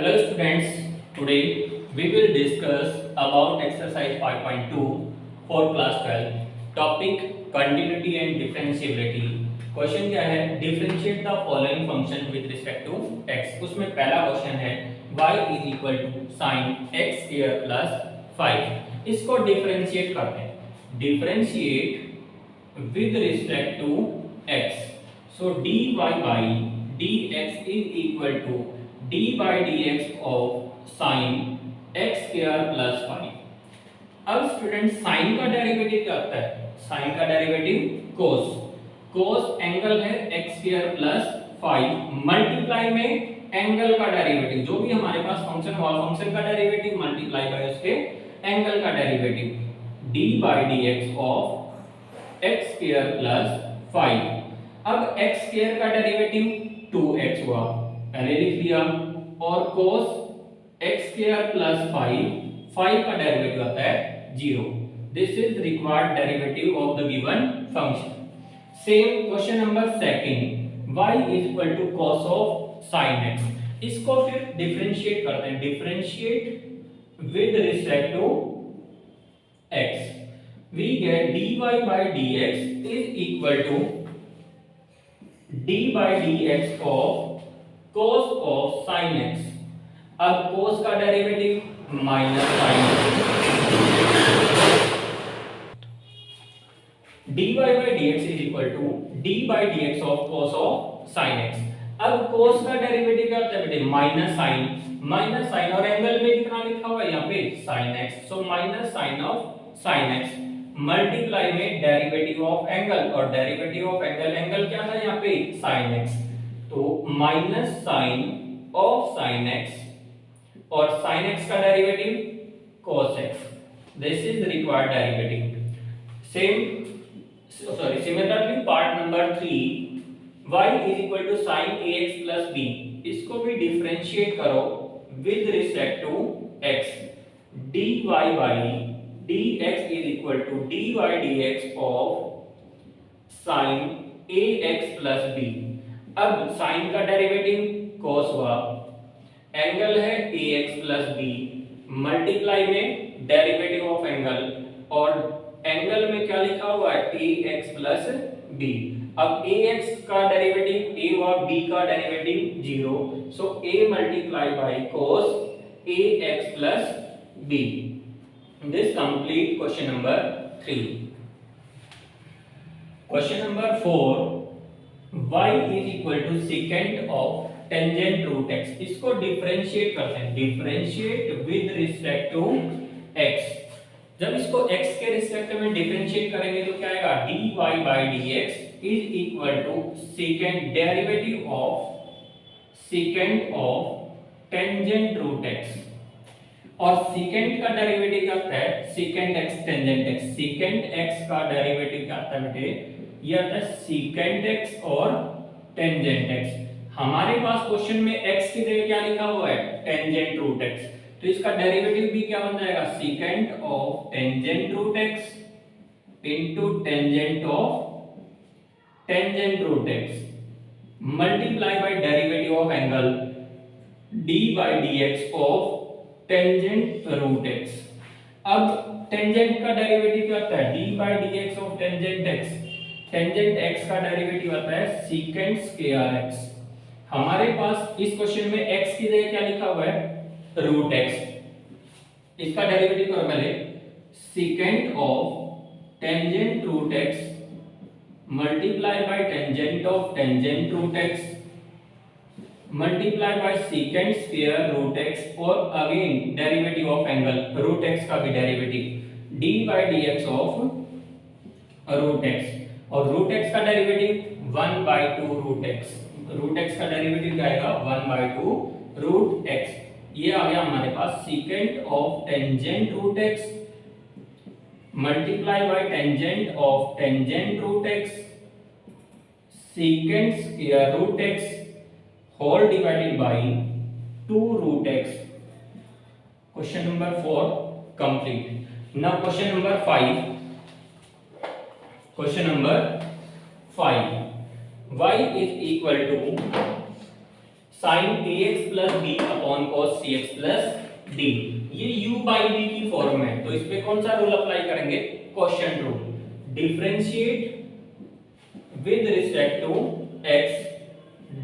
Hello students, today we will discuss about exercise 5.2 for class 12 topic continuity and differentiability। Question क्या है? Differentiate the following function with respect to x। उसमें पहला question है y is equal to sine x square plus 5। इसको differentiate करते हैं, differentiate with respect to x। So dy by dx is equal to d by dx of sin x square plus 5। अब student sine का derivative क्या होता है? Sign का derivative cos। cos angle है x स्क्वायर प्लस 5 मल्टीप्लाई में angle का derivative, जो भी हमारे पास फंक्शन हुआ फंक्शन का डेरिवेटिव मल्टीप्लाई बाय उसके एंगल का derivative d by dx of x square plus 5। अब x स्क्वायर का डेरिवेटिव 2x हुआ, पहले लिख लिया, और cos x स्क्वायर प्लस 5 का डेरिवेटिव आता है 0। This is required derivative of the given function. Same question number second, y is equal to cos of sin x। इसको फिर डिफरेंशिएट करते हैं, differentiate with respect to x। We get dy by dx is equal to d by dx of cos of sin x। अब cos का derivative minus sin dy by dx is equal to d by dx of cos of sin x। अब cos का derivative क्या होता है बेटे? Minus sign और angle में कितना लिखा हुआ है यहाँ पे? sin x। So minus sine of sin x multiply में डेरिवेटिव ऑफ एंगल, और डेरिवेटिव ऑफ एंगल क्या था यहाँ पे? sin x। तो minus sine of sin x और sin x का derivative cos x। This is required derivative. Similarly part number 3, y is equal to sin ax plus b। इसको भी डिफरेंशिएट करो with respect to x। dy by dx is equal to dy dx of sin ax plus b। अब sin का derivative cos हुआ, angle है ax plus b, multiply में derivative of angle, और angle में क्या लिखा हुआ है? ax plus b। अब ax का डेरिवेटिव a हुआ, b का derivative 0। So a multiply by cos ax plus b। This complete question number 3। Question number 4, y is equal to secant of tangent root x। इसको differentiate करते हैं, differentiate with respect to x। जब इसको x के respect में differentiate करेंगे तो क्या आएगा? dy by dx is equal to secant derivative of secant of tangent root x। और secant का डेरिवेटिव क्या होता है? secant x tangent x। secant x का डेरिवेटिव क्या आता है बेटे? ये आता है secant x और tangent x। हमारे पास क्वेश्चन में x की जगह क्या लिखा हुआ है? tangent root x। तो इसका डेरिवेटिव भी क्या बन जाएगा? secant of tangent root x into tangent of tangent root x multiply by derivative of angle d by dx of tangent root x। अब tangent का डेरिवेटिव क्या होता है? d by dx of tangent x। Tangent x का derivative आता है secant square x। हमारे पास इस क्वेश्चन में x की जगह क्या लिखा हुआ है? Root x। इसका डेरिवेटिव करो पहले, secant of tangent root x multiply by tangent of tangent root x multiply by secant square root x, और again derivative of angle root x का भी derivative d by dx of root x, और root x का derivative 1 by 2 root x। Root x का derivative क्या आएगा? 1 by 2 root x। ये आ गया हमारे पास secant of tangent root x multiply by tangent of tangent root x secant square root x whole divided by 2 root x। Question number 4 complete. Now question number 5। Question number 5, y is equal to sin ax plus b upon cos cx plus d. ये u by v की form है, तो इस पे कौन सा rule apply करेंगे? Quotient rule. Differentiate with respect to x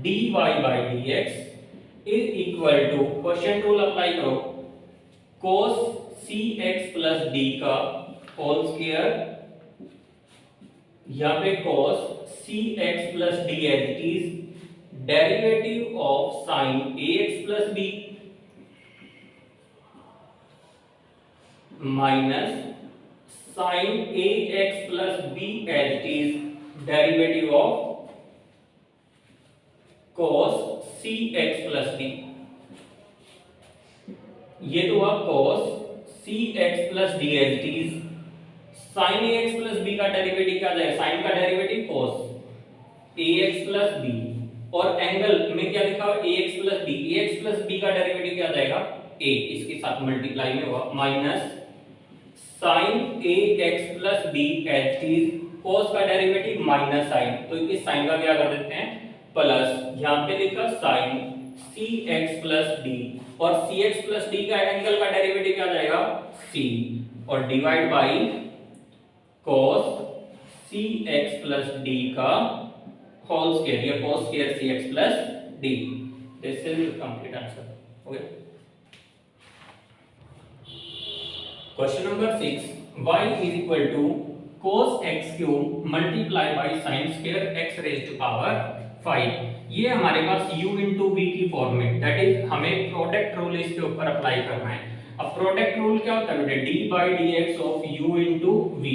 dy by dx is equal to, quotient rule apply करो, cos cx प्लस d का होल स्क्वायर, यहाँ पे cos cx plus d as it is derivative of sin ax plus b minus sin ax plus b as it is derivative of cos cx plus d। ये तो हुआ cos cx plus d as it is sin ax plus b का derivative क्या आ जाएगा? sin का derivative cos ax plus b, और angle में क्या लिखा हुआ? ax plus b, ax plus b का डेरिवेटिव क्या आ जाएगा? a, इसके साथ मल्टीप्लाई में हुआ minus sin ax plus b as it is cos का डेरिवेटिव माइनस sin, तो इस sin का क्या कर देते हैं? प्लस, यहाँ पे लिखा sin cx प्लस d, और cx प्लस d का एंगल का डेरिवेटिव क्या आ जाएगा? c, और divide by cos cx plus d का होल स्क्वायर, या cos square cx plus d। This is complete answer. Okay, question number 6, y is equal to cos x cube multiply by sin square x raise to power 5। ये हमारे पास u into v की form में, that is हमें product rule इसके ऊपर apply करना है। अब प्रोडक्ट रूल क्या होता है बेटे? d by D x of u into v,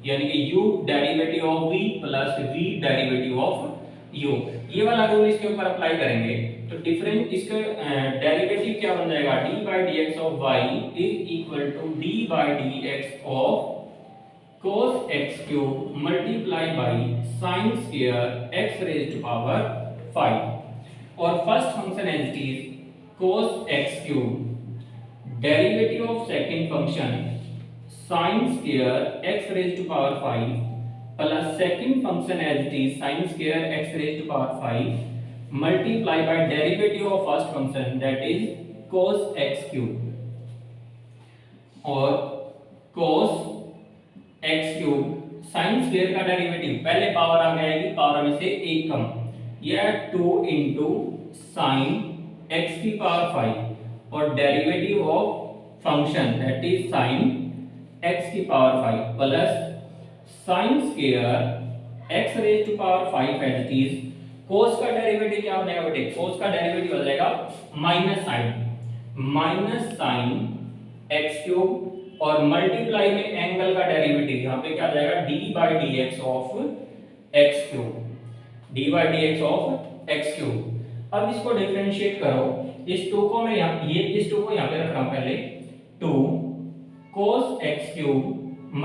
यानी कि u derivative of v plus v derivative of u, ये वाला रूल इसके ऊपर अप्लाई करेंगे तो डिफरेंस इसका डेरिवेटिव क्या बन जाएगा? d by D x of y is equal to d by D x of cos x cube multiply by sin square x raise to power 5, और first function as it is cos x cube derivative of second function sin square x raise to power 5 plus second function as it is sin square x raise to power 5 multiply by derivative of first function that is cos x cube, और cos x cube sin square का derivative पहले power आ गया है, power में से एक कम, यह 2 इंटू साइन x की पावर 5 और derivative of function that is sin x की power 5 plus sin square x raise to power 5 as it is cos का डेरिवेटिव क्या हो जाएगा बेटे? cos का डेरिवेटिव हो जाएगा माइनस sin x क्यूब, और मल्टीप्लाई में एंगल का डेरिवेटिव यहाँ पे क्या आ जाएगा? d by D x of x cube, d by D x of x cube. अब इसको डिफरेंशिएट करो, इस 2 को मैं यहाँ, ये इस 2 को यहाँ पे रख रहा हूँ पहले, 2 cos x cube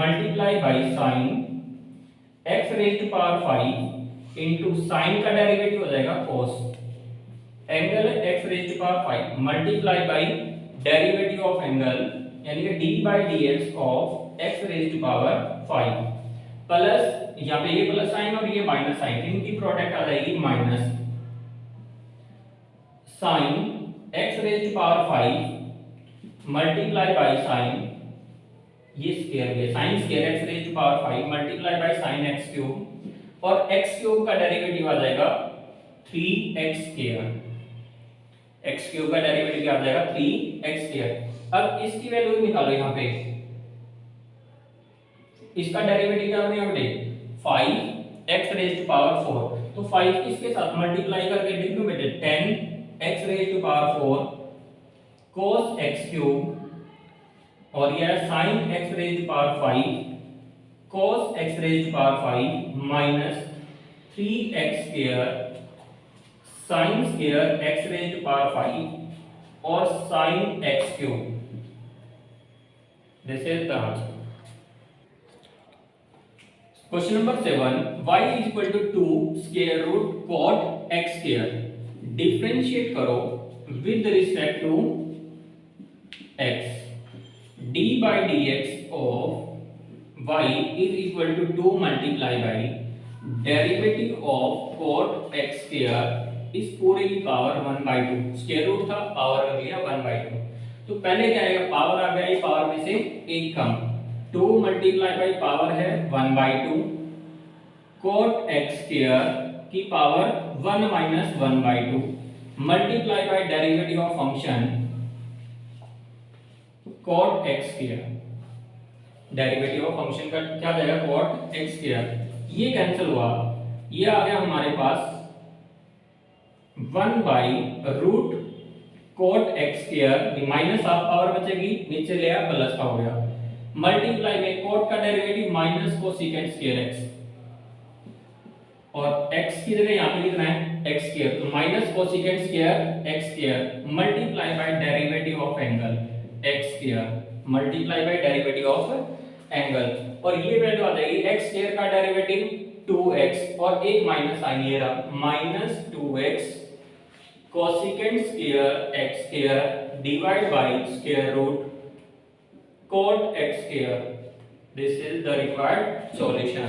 multiply by sin x raise to power 5 into sine का डेरिवेटिव हो जाएगा cos, angle x raise to power 5 multiply by derivative of angle यानी कि d by D x of x raise to power 5 plus यहाँ पे ये plus sine और ये माइनस साइन, इनकी प्रोडक्ट आ जाएगी minus sine x raise to power 5 multiply by sine, ये स्क्वायर है sign square x raise to power 5 multiply by sine x cube, और x क्यूब का डेरिवेटिव आ जाएगा 3x स्क्वायर, x क्यूब का डेरिवेटिव क्या आ जाएगा? 3x square. अब इसकी वैल्यू निकालो, यहाँ पे इसका डेरिवेटिव क्या बनेगा बेटे? 5x रेज टू पावर 4, तो 5 इसके साथ मल्टीप्लाई करके लिख दो बेटे 10x raise to power 4 cos x cube, और यह sin x raise to power 5 cos x raise to power 5 minus 3x square sin square x raise to power 5 और sin x cube. This is the answer. Question number 7, y is equal to 2 square root cot x square, differentiate करो with respect to x, d by D x of y is equal to 2 multiply by derivative of cot x square इस पूरे की power 1/2, square root था, power रख लिया 1/2। तो पहले क्या आएगा, पावर आ गया, ये पावर में से एक कम, 2 मल्टीप्लाई बाई पावर है 1/2 cot x स्क्वायर की power 1 minus 1/2 multiply by derivative of function cot x square. Derivative of function का क्या जाएगा, cot x स्क्वायर, ये कैंसिल हुआ, ये आ गया हमारे पास 1 by root cot x square, minus half power बचेगी, नीचे ले आया प्लस का हो गया, मल्टीप्लाई में cot का derivative minus cosecant square x, और x की जगह यहां पे लिखना है x स्क्वायर, तो minus cosecant square x square multiply by derivative of angle x square multiply by derivative of angle, और ये वैल्यू आ जाएगी x स्क्वायर का डेरिवेटिव 2x, और एक माइनस साइन ये रहा minus 2x cosecant square x square divide by square root cot x square. This is the required solution.